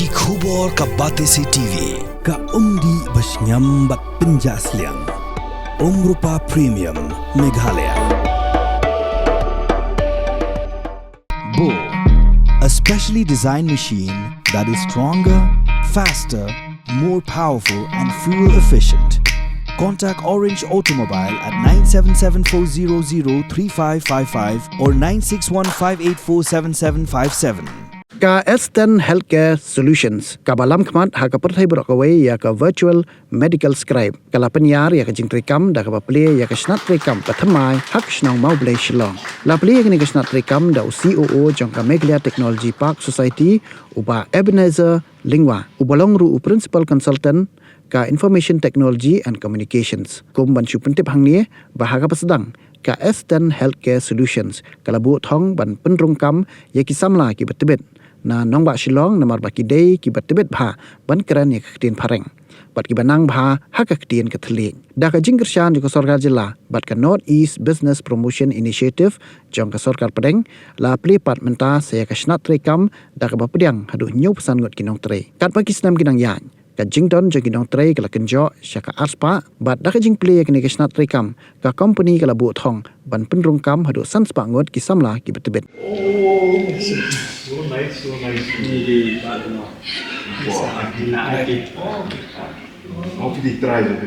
Ki khubor ka bate si TV. Ka umdi basnyam bat penjas liang. Rupa Premium Meghalaya. Bo, a specially designed machine that is stronger, faster, more powerful and fuel efficient. Contact Orange Automobile at 977-400-3555 or 961-584-7757. Ka S10 Healthcare Solutions ka balam khmat ha ka perthai brokaway ya ka virtual medical scribe kala penyar ya ka jingtrikam da ka ple ya ka snattrikam pathamai hak snong mau ble shilong la ple ya ni ka snattrikam da COO jong ka Meghalaya Technology Park Society uba Ebenezer Lingwa ubalong ru principal consultant ka Information Technology and Communications kum ban chu pentip hang ni bahaga pasedang ka S10 Healthcare Solutions kala bu thong ban penrungkam ya ki Samla ki Tbit na nong ba Shillong namar ba ki day ki Tbit bha ban kran ya ka tin phareng bat ki banang bha ha ka tin ka thli da ka jingkershan ko sarkar jilla bat ka North East Business Promotion Initiative jong ka sarkar padeng la pli pat menta se ka snat trekam da ka ba pediang haduh nyu pesan ngot kinong tre kat pa kisnam kinang yan ka jingdon jo kinong tre kala kenjo syaka aspa bat da ka jing play ka ni ka snat trekam ka company kala bu thong ban penrungkam haduh sanspa ngot ki Samla ki Tbit. So nice. Really bad no. Wow, how did he try it?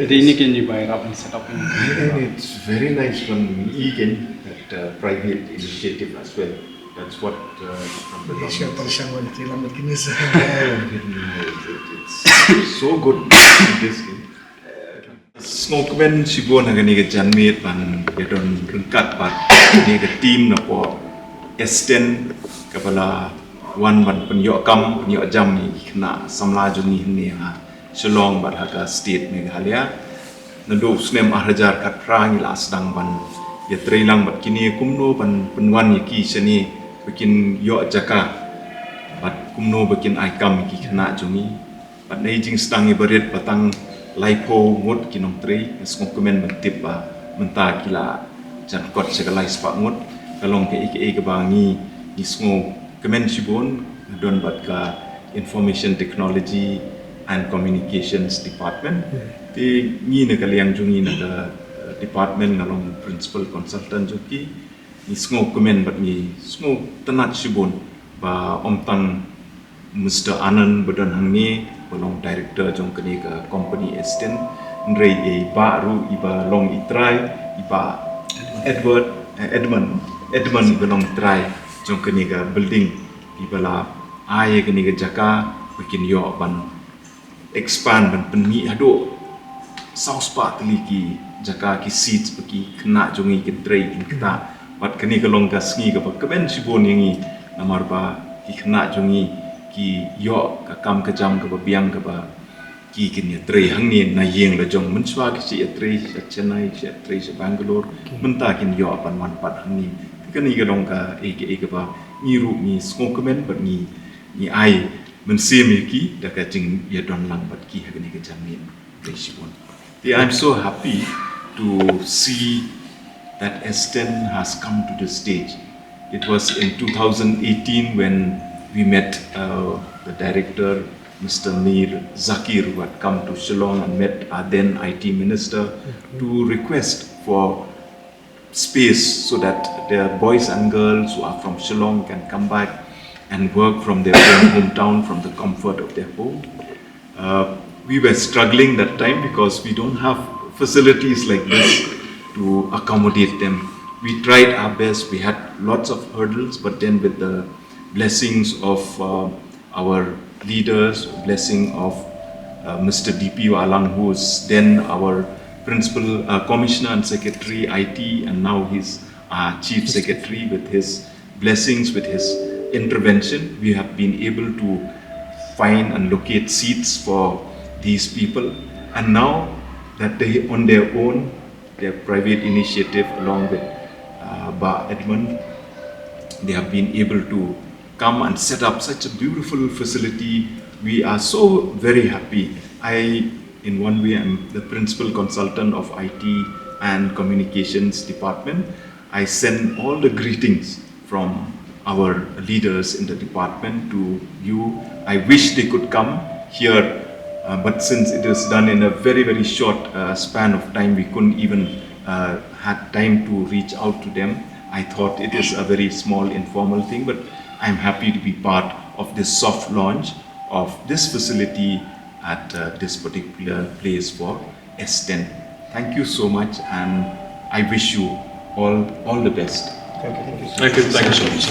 Ini can you buy up and set up? It's very nice from Egan, that private initiative as well. That's what from the government. It's so good. This Thungkam sibon agani ke janmit pan gedon rengkat pat ni ke team na po S10 kapala wan ban penyok jam ni kena Samla juni ni ha Shillong bat haka state Meghalaya nado snem ahrajar kat rang ila sedang ban ya trailang bat kini kumno ban penwan ki seni bikin yo jaka bat kumno bikin aikam ki kena juni bat nei jing sedang ibarit batang laipo ngut kinong tri Thungkam mentip ba menta kila jan kot segalai spa ngut kalong ke bangi isngo kemen sibon don bat ka Information Technology and Communications Department ti ni na kaliang jungi na department ngalong principal consultant joki isngo kemen bat ni isngo tenat sibon ba omtang Mr. Anand badan hangi bolong director jong kini ke company S10 ndrei baru iba long itrai iba Edmund belong try jong kini ke building ibala ai kini ke jaka bikin yo ban expand ban penmi Haduh south part liki jaka ki seats bagi kena jongi ke tray kin kita bat kini ke long gasngi ke kemen sibon yangi namar ba ki kena jongi ki yo ka kam ka jam ka biang ka ba ki kin ya tray hang ni na yeng la jong menswa ki si tray sa Chennai si tray sa Bangalore menta kin yo pan man pat hang ni kani ga dong ka ke ba ni ru ni Thungkam bat ni ai mense mi ki da ka jing ya don lang bat ki ha ni ka jam ni sibon I'm so happy to see that S10 has come to the stage. It was in 2018 when we met the director, Mr. Mir Zakir, who had come to Shillong and met our then IT minister to request for space so that their boys and girls who are from Shillong can come back and work from their own hometown, from the comfort of their home. We were struggling that time because we don't have facilities like this to accommodate them. We tried our best, we had lots of hurdles, but then with the blessings of our leaders, blessing of Mr. D.P. Walang, who was then our principal commissioner and secretary IT, and now he's chief secretary. With his blessings, with his intervention, we have been able to find and locate seats for these people. And now that they on their own, their private initiative along with Edmund, they have been able to come and set up such a beautiful facility. We are so very happy. In one way, I'm the principal consultant of IT and Communications Department. I send all the greetings from our leaders in the department to you. I wish they could come here, but since it is done in a very, very short span of time, we couldn't even had time to reach out to them. I thought it is a very small informal thing, but I'm happy to be part of this soft launch of this facility at this particular place for S10. Thank you so much, and I wish you all the best. Thank you so much.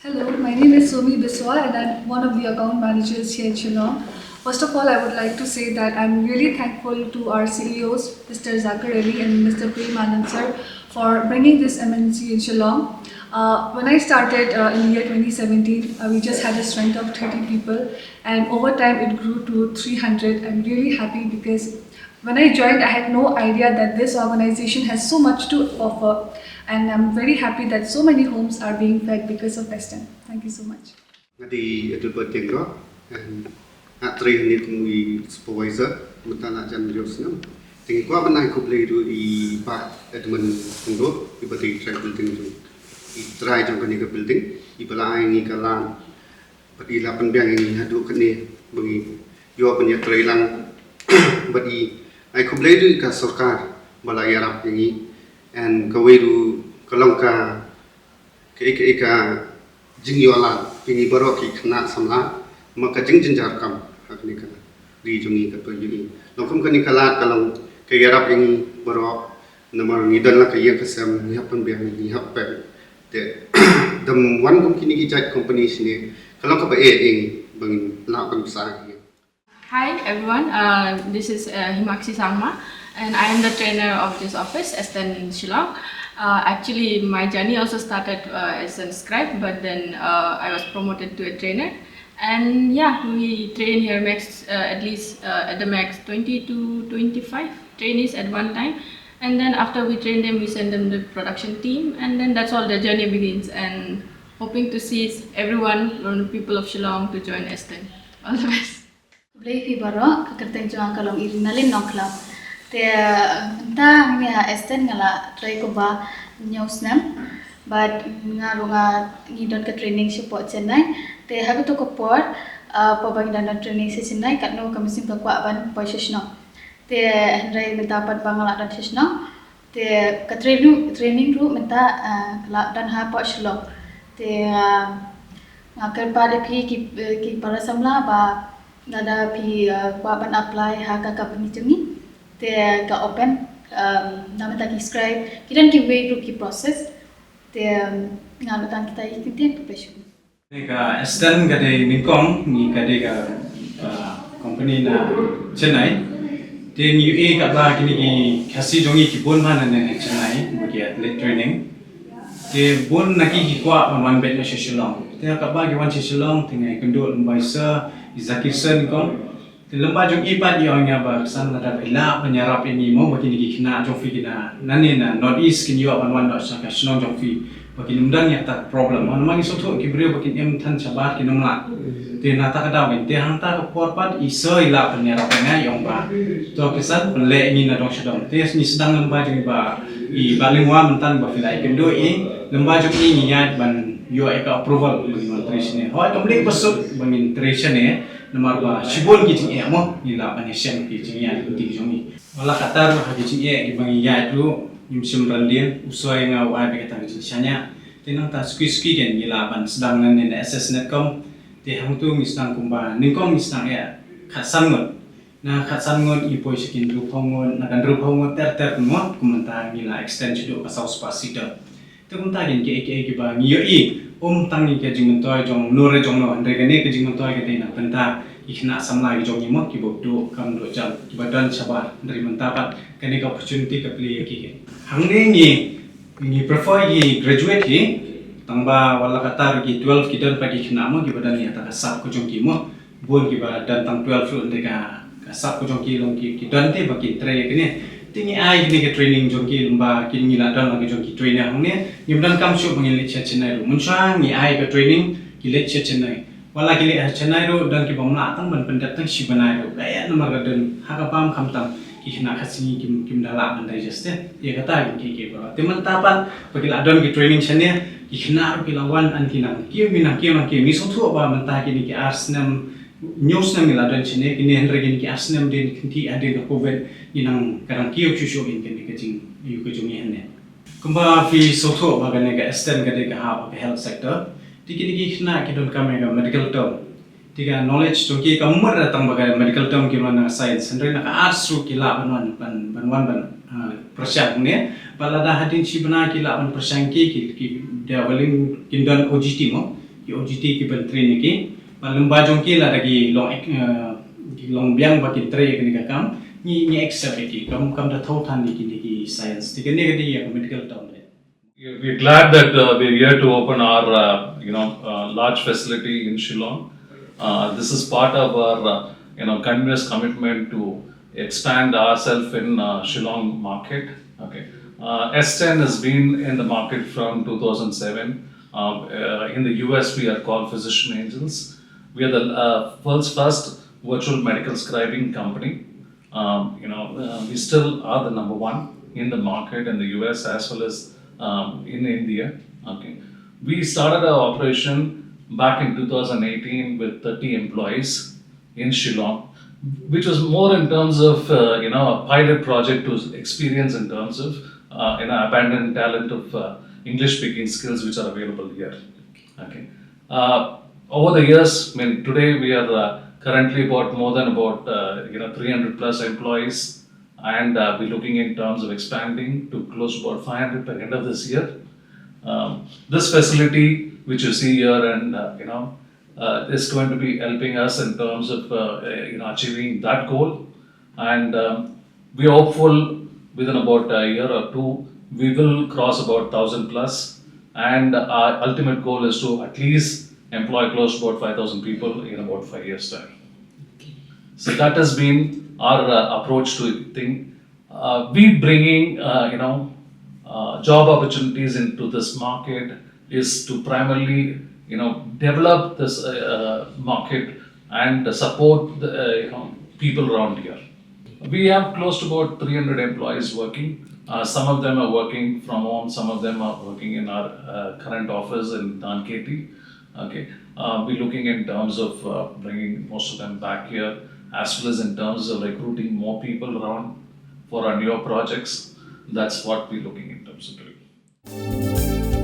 Hello, my name is Somi Biswa and I'm one of the account managers here in Shillong. First of all, I would like to say that I'm really thankful to our CEOs, Mr. Zakareli and Mr. Prem sir, for bringing this MNC in Shillong. When I started in the year 2017, we just had a strength of 30 people, and over time it grew to 300. I'm really happy because when I joined, I had no idea that this organization has so much to offer, and I'm very happy that so many homes are being fed because of S10. Thank you so much. The Tbit and at 300 supervisor, Mutana Janjosnam. Think what I could play to the back Edmund Ngut, but the track building to try to make a building, Ibala Nikalan, but the Lapan Bang in Haduh Kane, you open your trailer, but I could play to Kasoka, Balayarap and go to Kalonka, Keka Jingyolan, Pini Baroki, Samla, Maka Jinjarkam, Haknika, Regioni, Kapuni. No Kumkanikalat, Kalong, Kayarap in Barok, Namar Nidala Kayakasam, Yapan Bian, Yapan. The one company is named Kalokaba Bang Lapan Sagi. Hi everyone, this is Himaksi Samla, and I am the trainer of this office, S10 in Shillong. Actually, my journey also started as a scribe, but then I was promoted to a trainer. And yeah, we train here at least at the max 20 to 25 trainees at one time. And then after we train them, we send them the production team, and then that's all the journey begins. And hoping to see everyone, people of Shillong, to join S10. All the best. Boleh baro kekerteng juang kalong irinalin noklap. Te entah ni S10 ngala try ko ba newsnam, but ngarunga ngidon ke training support Chennai. Te habi to ko por pabang dan training si Chennai kat no kami sim ka kwa ban posisno. Te Henry mendapat bangal dan sesno. Te ke training ru minta dan ha pot Shillong. Te ngakar pada ki para Samla ba nada pi kuaban apply haka company jungi te ka open nama ta ki scribe kidan ki way ru ki process te ngalutan kita ikitin to peshu Nega S10 gade ningkong ni gade ka company na Chennai. Then UA ka ba kini ki kasi jongi ki bon mana na Chennai bagi athlete training. Ke bon naki ki kwa on one bed na Shillong. Te ka ba ki wan Shillong tingai kendul mbaisa Zakirsen kom. Te lemba jong ipat yo nya ba san na da ila penyarap ini mo bagi ni kina jong fi kina nani na north east kin yo on one dot sa ka Shillong jong fi bagi numdan ya tak problem. On mangi soto ki brio bagi em than sabar ki nomla. Te na ta ka daw te hang ta ka porpat iso ila penyarap nga yong ba. To kisat le ni na dong Shillong. Te ni sedang lemba jong ba I balingwa mentan ba filai kendo lemba jong ni nya ban yo eka approval bagi menteri sini. Hoi komplek besut bagi menteri sini nomor ba shibon ki ting mo ni la ban shen ki ting ya ti jong ni. Wala katar ha ki ting ki bagi ya tu yumsim randin usoi nga wa be kata ki sanya. Tinang ta ski ken ni la ban sedang nan ni ss.net.com ti hang tu misnang kumba ningkong misnang ya khasan ngot. Na khasan ngot I poi sikin ru phongon na kan ru phongon ter mo kumentar ni la extend judo ka saus pasida. Tum tagin ke ba ngiyo tangi ke jingmentoi jong nore jong no andre gane ke jingmentoi ke tina penta ikhna samla ki jong mo ki bokdo kam do jam ki badan sabar dari mentapat kane ka opportunity ka play ki hangne ni prefer ki graduate ki tangba wala katar ki 12 ki dan pagi khna mo ki badan ni ta sap ko jong ki mo bon ki ba dan tang 12 ru andre ka sap ko jong ki long ki dan te ba ki tre kene tingi ai ni ke training jongki lemba kin ngila dan lagi jongki training hangne nimdan kam shu bangin lecture Chennai ru munsang ni ai ke training ki lecture Chennai wala ki lecture Chennai ru dan ki bamla tang ban pendat tang shi banai ru gaya nomor gaden haka pam kham tang kina khasi kim dala bandai juste ye kata ki ba teman tapan pagil adon ki training chane kina ki lawan an kinang ki mi so thu ba menta ki ni ki arsenam news nam ila don chane ki ne hendra ki arsenam din kinti ade ko covid inang karang ki chu sho in ki jing yu ko jung yen ne kumba fi so thu ba ga ne ga S10 ga de ga ha health sector tikini ki kina ki don kamera medical term tiga knowledge tu ki kamur datang bagai medical term ki mana science hendrai nak arts ru ki la ban persiang ne balada hadin si bana ki la ban persiang ki developing kindan OGT mo ki OGT ki ban train ki balamba jong ki la lagi long biang ba ki train ki kam ni accept ki kam da thau than ki science tiga ne ga medical term ne. We're glad that we're here to open our large facility in Shillong. This is part of our continuous commitment to expand ourselves in Shillong market. Okay, S10 has been in the market from 2007. In the US, we are called Physician Angels. We are the world's first virtual medical scribing company. We still are the number one in the market in the US as well as in India. Okay, we started our operation back in 2018 with 30 employees in Shillong, which was more in terms of a pilot project to experience in terms of abandoned talent of English-speaking skills which are available here. Okay, over the years, today we are currently more than 300 plus employees. And we're looking in terms of expanding to close to about 500 by the end of this year. This facility, which you see here, and is going to be helping us in terms of achieving that goal. And we're hopeful within about a year or two, we will cross about 1,000 plus. And our ultimate goal is to at least employ close to about 5,000 people in about 5 years' time. So that has been our approach to thing. We bringing job opportunities into this market is to primarily develop this market and support the people around here. We have close to about 300 employees working. Some of them are working from home. Some of them are working in our current office in Thungkam. Okay, we're looking in terms of bringing most of them back here, as well as in terms of recruiting more people around for our newer projects. That's what we're looking in terms of doing.